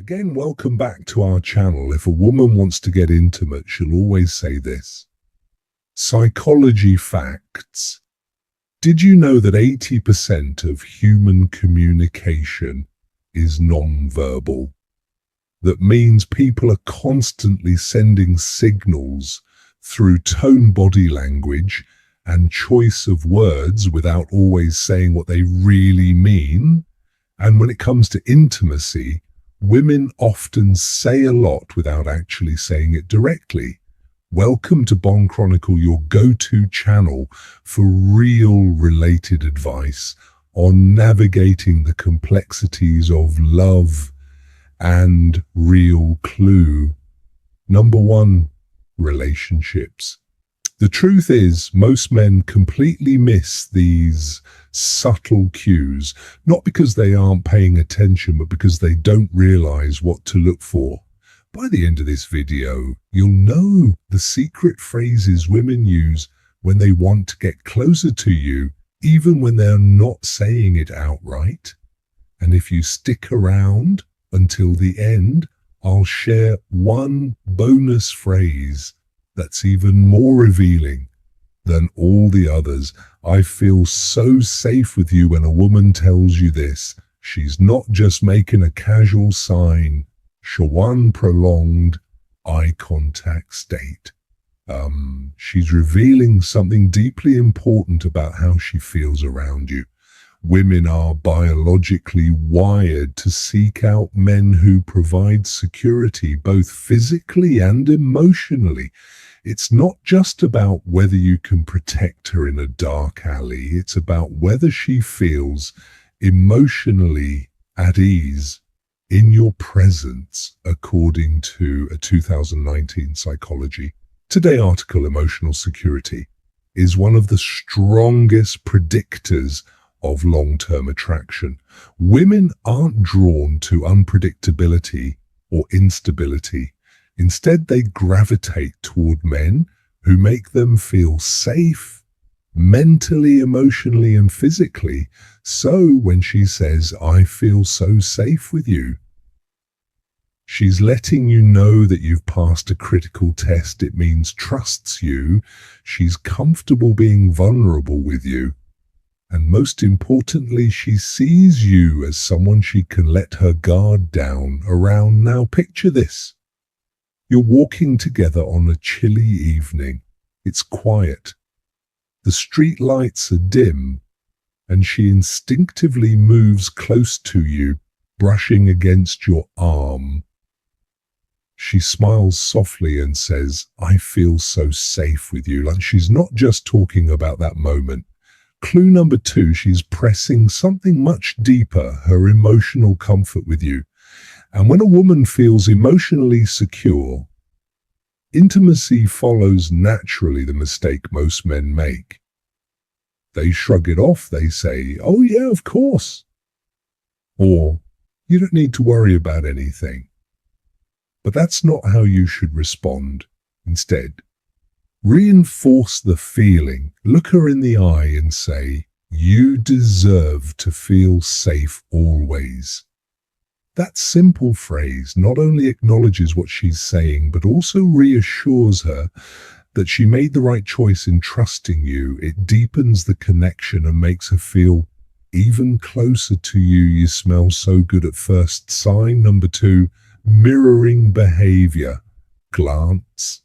Again, welcome back to our channel. If a woman wants to get intimate, she'll always say this. Psychology facts. Did you know that 80% of human communication is non-verbal? That means people are constantly sending signals through tone, body language, and choice of words without always saying what they really mean. And when it comes to intimacy, women often say a lot without actually saying it directly. Welcome to Bond Chronicle, your go-to channel for real related advice on navigating the complexities of love and real clue. Number 1, relationships. The truth is, most men completely miss these subtle cues, not because they aren't paying attention, but because they don't realize what to look for. By the end of this video, you'll know the secret phrases women use when they want to get closer to you, even when they're not saying it outright. And if you stick around until the end, I'll share one bonus phrase that's even more revealing than all the others. I feel so safe with you when a woman tells you this. She's not just making a casual sign. One prolonged eye contact state. She's revealing something deeply important about how she feels around you. Women are biologically wired to seek out men who provide security, both physically and emotionally. It's not just about whether you can protect her in a dark alley. It's about whether she feels emotionally at ease in your presence, according to a 2019 Psychology Today article. Emotional security is one of the strongest predictors of long-term attraction. Women aren't drawn to unpredictability or instability. Instead, they gravitate toward men who make them feel safe, mentally, emotionally, and physically. So when she says, "I feel so safe with you," she's letting you know that you've passed a critical test. It means trusts you. She's comfortable being vulnerable with you. And most importantly, she sees you as someone she can let her guard down around. Now picture this. You're walking together on a chilly evening. It's quiet. The street lights are dim, and she instinctively moves close to you, brushing against your arm. She smiles softly and says, "I feel so safe with you." Like she's not just talking about that moment. Clue number 2, she's pressing something much deeper, her emotional comfort with you. And when a woman feels emotionally secure, intimacy follows naturally. The mistake most men make. They shrug it off. They say, "Oh yeah, of course." Or, "You don't need to worry about anything." But that's not how you should respond. Instead, reinforce the feeling. Look her in the eye and say, "You deserve to feel safe always." That simple phrase not only acknowledges what she's saying, but also reassures her that she made the right choice in trusting you. It deepens the connection and makes her feel even closer to you. You smell so good at first sign. Number 2, mirroring behavior. Glance.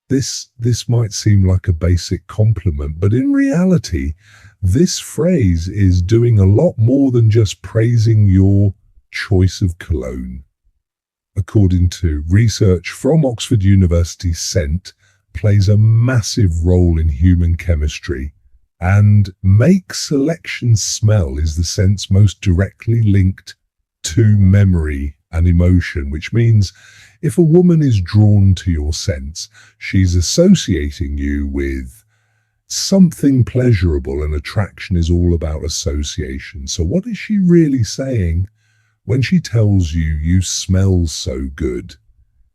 This might seem like a basic compliment, but in reality, this phrase is doing a lot more than just praising your choice of cologne. According to research from Oxford University, scent plays a massive role in human chemistry, and make, selection, smell is the sense most directly linked to memory and emotion, which means if a woman is drawn to your scents, she's associating you with something pleasurable, and attraction is all about association. So what is she really saying when she tells you you smell so good?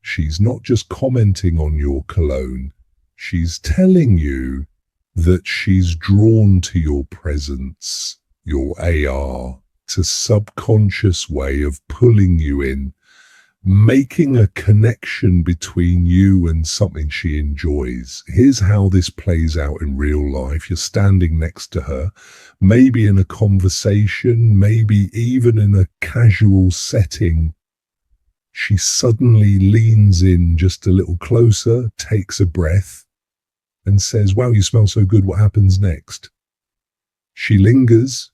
She's not just commenting on your cologne. She's telling you that she's drawn to your presence, your AR. It's a subconscious way of pulling you in. making a connection between you and something she enjoys. Here's how this plays out in real life. You're standing next to her, maybe in a conversation, maybe even in a casual setting. She suddenly leans in just a little closer, takes a breath, and says, "Wow, you smell so good. What happens next?" She lingers.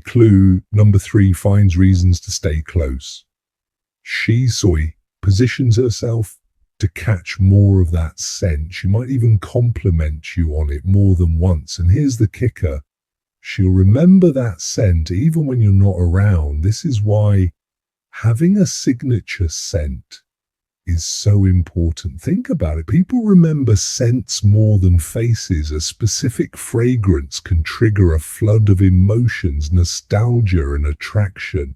Clue number 3 finds reasons to stay close. She positions herself to catch more of that scent. She might even compliment you on it more than once. And here's the kicker. She'll remember that scent even when you're not around. This is why having a signature scent is so important. Think about it. People remember scents more than faces. A specific fragrance can trigger a flood of emotions, nostalgia, and attraction.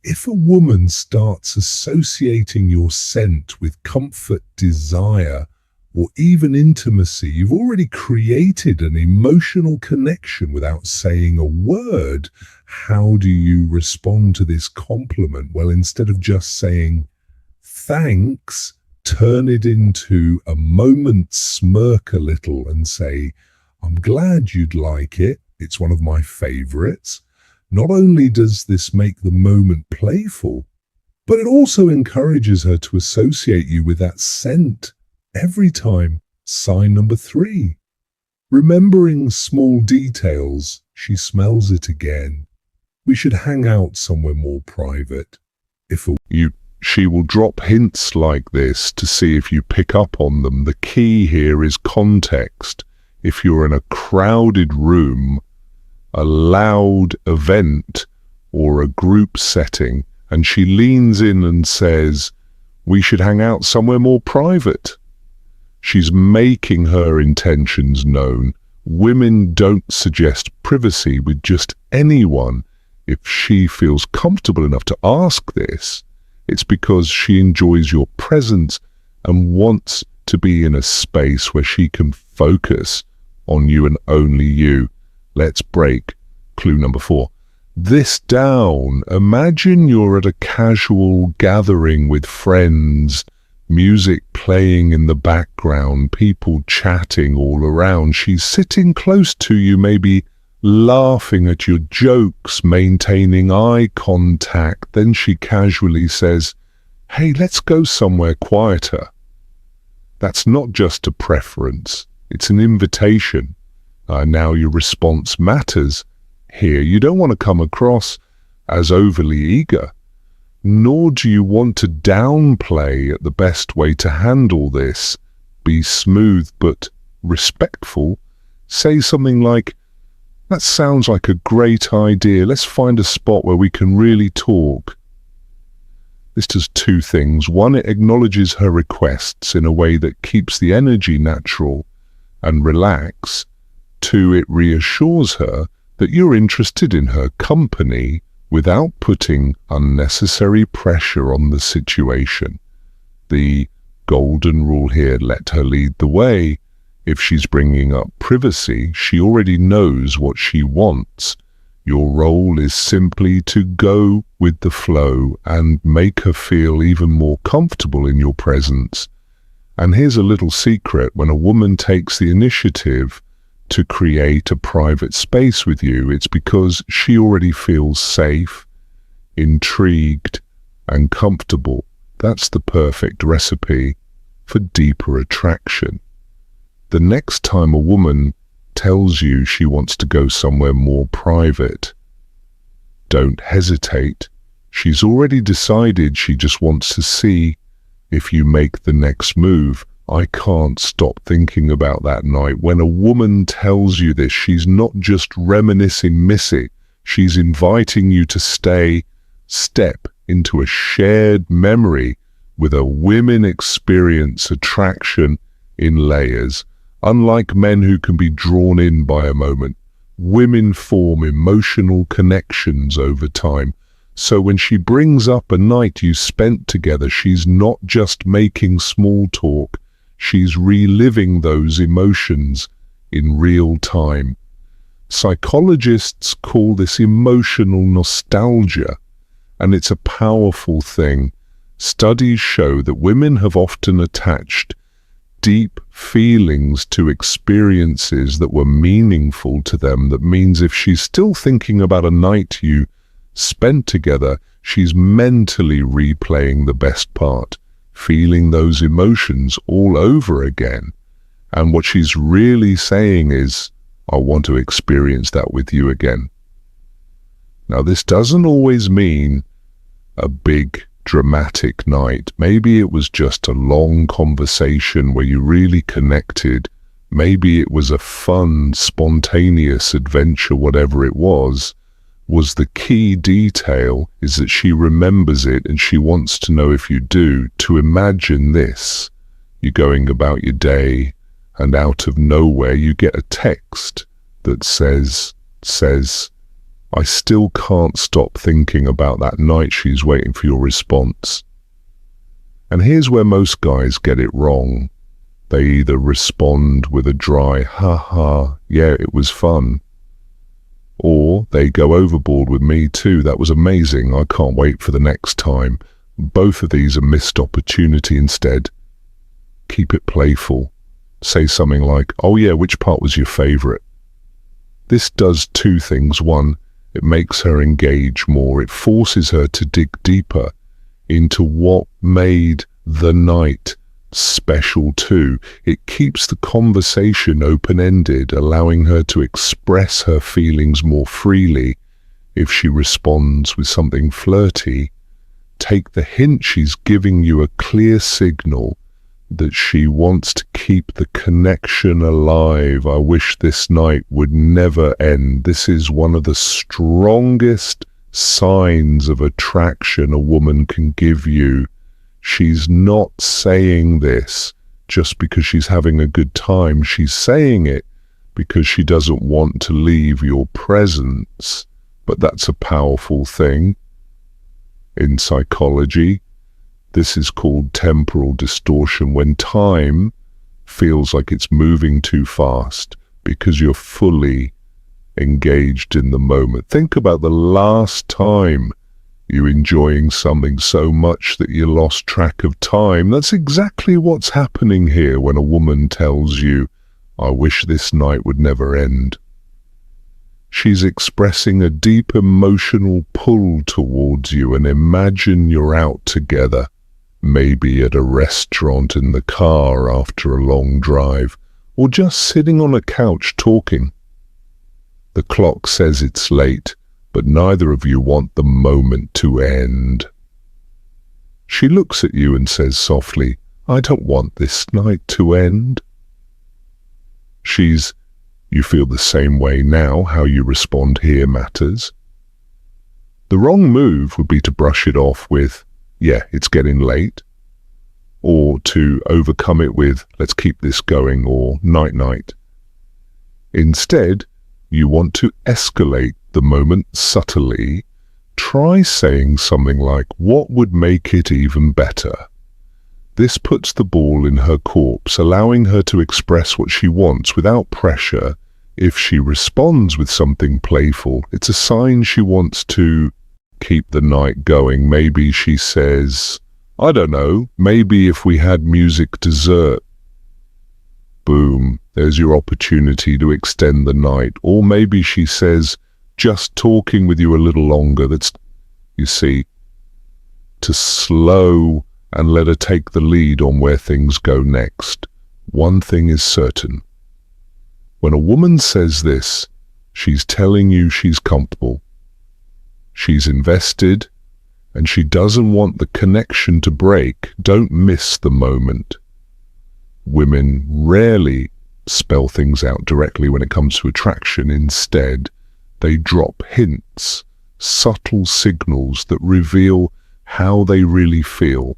If a woman starts associating your scent with comfort, desire, or even intimacy, you've already created an emotional connection without saying a word. How do you respond to this compliment? Well, instead of just saying thanks, turn it into a moment, smirk a little and say, "I'm glad you'd like it. It's one of my favorites." Not only does this make the moment playful, but it also encourages her to associate you with that scent every time. Sign number 3. Remembering small details. She smells it again. We should hang out somewhere more private. She will drop hints like this to see if you pick up on them. The key here is context. If you're in a crowded room, a loud event, or a group setting, and she leans in and says, "We should hang out somewhere more private," she's making her intentions known. Women don't suggest privacy with just anyone. If she feels comfortable enough to ask this, it's because she enjoys your presence and wants to be in a space where she can focus on you and only you. Let's break clue number 4. This down. Imagine you're at a casual gathering with friends, music playing in the background, people chatting all around. She's sitting close to you, maybe laughing at your jokes, maintaining eye contact. Then she casually says, "Hey, let's go somewhere quieter." That's not just a preference, it's an invitation. Now your response matters here. You don't want to come across as overly eager, nor do you want to downplay it. The best way to handle this. Be smooth but respectful. Say something like, "That sounds like a great idea. Let's find a spot where we can really talk." This does 2 things. 1, it acknowledges her requests in a way that keeps the energy natural and relaxed. 2, it reassures her that you're interested in her company without putting unnecessary pressure on the situation. The golden rule here, let her lead the way. If she's bringing up privacy, she already knows what she wants. Your role is simply to go with the flow and make her feel even more comfortable in your presence. And here's a little secret. When a woman takes the initiative to create a private space with you, it's because she already feels safe, intrigued, and comfortable. That's the perfect recipe for deeper attraction. The next time a woman tells you she wants to go somewhere more private, don't hesitate. She's already decided she just wants to see if you make the next move. I can't stop thinking about that night. When a woman tells you this, she's not just reminiscing missing. She's inviting you to step into a shared memory with her. Women experience attraction in layers. Unlike men who can be drawn in by a moment, women form emotional connections over time. So when she brings up a night you spent together, she's not just making small talk, she's reliving those emotions in real time. Psychologists call this emotional nostalgia, and it's a powerful thing. Studies show that women have often attached deep feelings to experiences that were meaningful to them. That means if she's still thinking about a night you spent together, she's mentally replaying the best part, feeling those emotions all over again. And what she's really saying is, I want to experience that with you again. Now, this doesn't always mean a big dramatic night. Maybe it was just a long conversation where you really connected. Maybe it was a fun, spontaneous adventure. Whatever it was the key detail is that she remembers it, and she wants to know if you do. To imagine this: you're going about your day, and out of nowhere you get a text that says, I still can't stop thinking about that night. She's waiting for your response. And here's where most guys get it wrong. They either respond with a dry, ha ha, yeah, it was fun. Or they go overboard with me too, that was amazing, I can't wait for the next time. Both of these are missed opportunity. Instead, keep it playful. Say something like, oh yeah, which part was your favorite? This does two things. One, it makes her engage more. It forces her to dig deeper into what made the night special too. It keeps the conversation open-ended, allowing her to express her feelings more freely. If she responds with something flirty, take the hint she's giving you a clear signal that she wants to keep the connection alive. I wish this night would never end. This is one of the strongest signs of attraction a woman can give you. She's not saying this just because she's having a good time. She's saying it because she doesn't want to leave your presence. But that's a powerful thing. In psychology, this is called temporal distortion, when time feels like it's moving too fast because you're fully engaged in the moment. Think about the last time you're enjoying something so much that you lost track of time. That's exactly what's happening here when a woman tells you, I wish this night would never end. She's expressing a deep emotional pull towards you, and imagine you're out together. Maybe at a restaurant, in the car after a long drive, or just sitting on a couch talking. The clock says it's late, but neither of you want the moment to end. She looks at you and says softly, I don't want this night to end. You feel the same way now. How you respond here matters. The wrong move would be to brush it off with, yeah, it's getting late, or to overcome it with, let's keep this going, or night-night. Instead, you want to escalate the moment subtly. Try saying something like, what would make it even better? This puts the ball in her court, allowing her to express what she wants without pressure. If she responds with something playful, it's a sign she wants to keep the night going. Maybe she says, I don't know, maybe if we had music dessert. Boom, there's your opportunity to extend the night. Or maybe she says, just talking with you a little longer. That's, you see, to slow and let her take the lead on where things go next. One thing is certain. When a woman says this, she's telling you she's comfortable. She's invested, and she doesn't want the connection to break. Don't miss the moment. Women rarely spell things out directly when it comes to attraction. Instead, they drop hints, subtle signals that reveal how they really feel.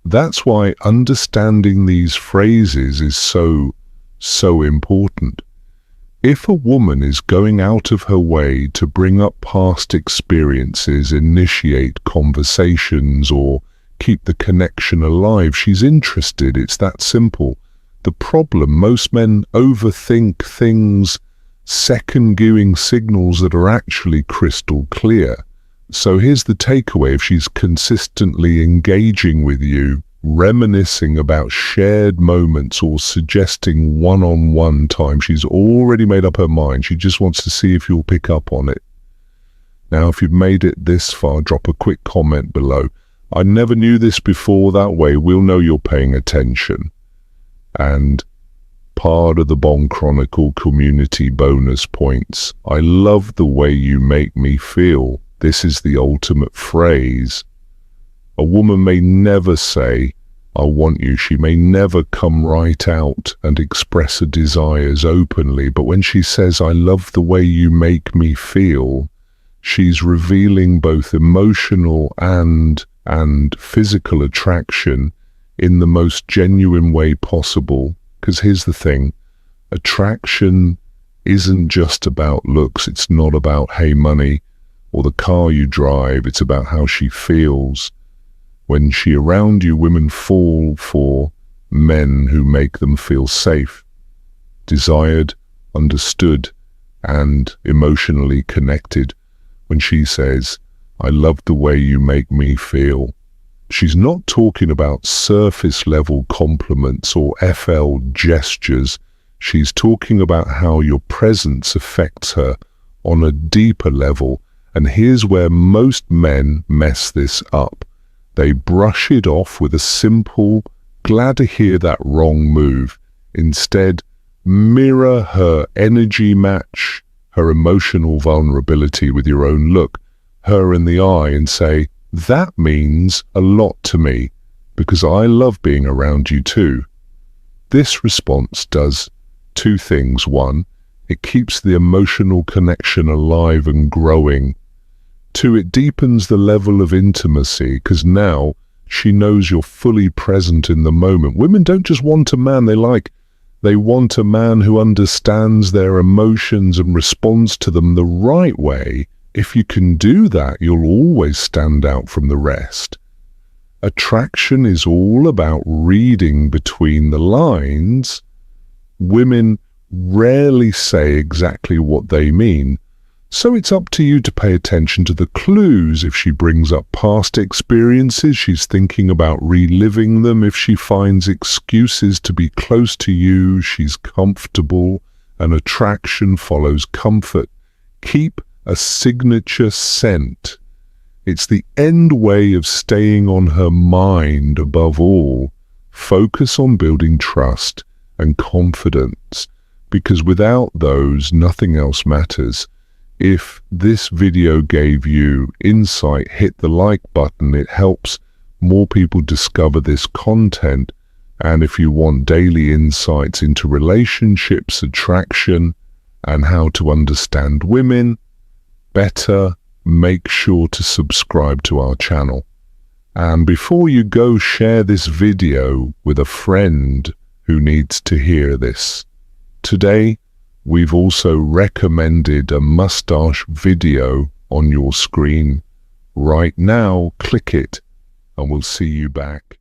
That's why understanding these phrases is so important. If a woman is going out of her way to bring up past experiences, initiate conversations, or keep the connection alive, she's interested. It's that simple. The problem, most men overthink things, second-guessing signals that are actually crystal clear. So here's the takeaway. If she's consistently engaging with you, reminiscing about shared moments or suggesting one-on-one time, she's already made up her mind. She just wants to see if you'll pick up on it. Now, if you've made it this far, drop a quick comment below. I never knew this before. That way we'll know you're paying attention. And part of the Bond Chronicle community bonus points. I love the way you make me feel. This is the ultimate phrase. A woman may never say, I want you. She may never come right out and express her desires openly. But when she says, I love the way you make me feel, she's revealing both emotional and physical attraction in the most genuine way possible. Because here's the thing, attraction isn't just about looks. It's not about, hey, money or the car you drive. It's about how she feels. When she's around you, women fall for men who make them feel safe, desired, understood, and emotionally connected. When she says, I love the way you make me feel, she's not talking about surface level compliments or FL gestures. She's talking about how your presence affects her on a deeper level. And here's where most men mess this up. They brush it off with a simple, glad to hear that wrong move. Instead, mirror her energy match, her emotional vulnerability with your own look, her in the eye, and say, that means a lot to me because I love being around you too. This response does two things. One, it keeps the emotional connection alive and growing. Two, it deepens the level of intimacy because now she knows you're fully present in the moment. Women don't just want a man they want a man who understands their emotions and responds to them the right way. If you can do that, you'll always stand out from the rest. Attraction is all about reading between the lines. Women rarely say exactly what they mean, so it's up to you to pay attention to the clues. If she brings up past experiences, she's thinking about reliving them. If she finds excuses to be close to you, she's comfortable, and attraction follows comfort. Keep a signature scent. It's the end way of staying on her mind above all. Focus on building trust and confidence, because without those, nothing else matters. If this video gave you insight, hit the like button. It helps more people discover this content. And if you want daily insights into relationships, attraction, and how to understand women better, make sure to subscribe to our channel. And before you go, share this video with a friend who needs to hear this. Today, we've also recommended a mustache video on your screen. Right now, click it and we'll see you back.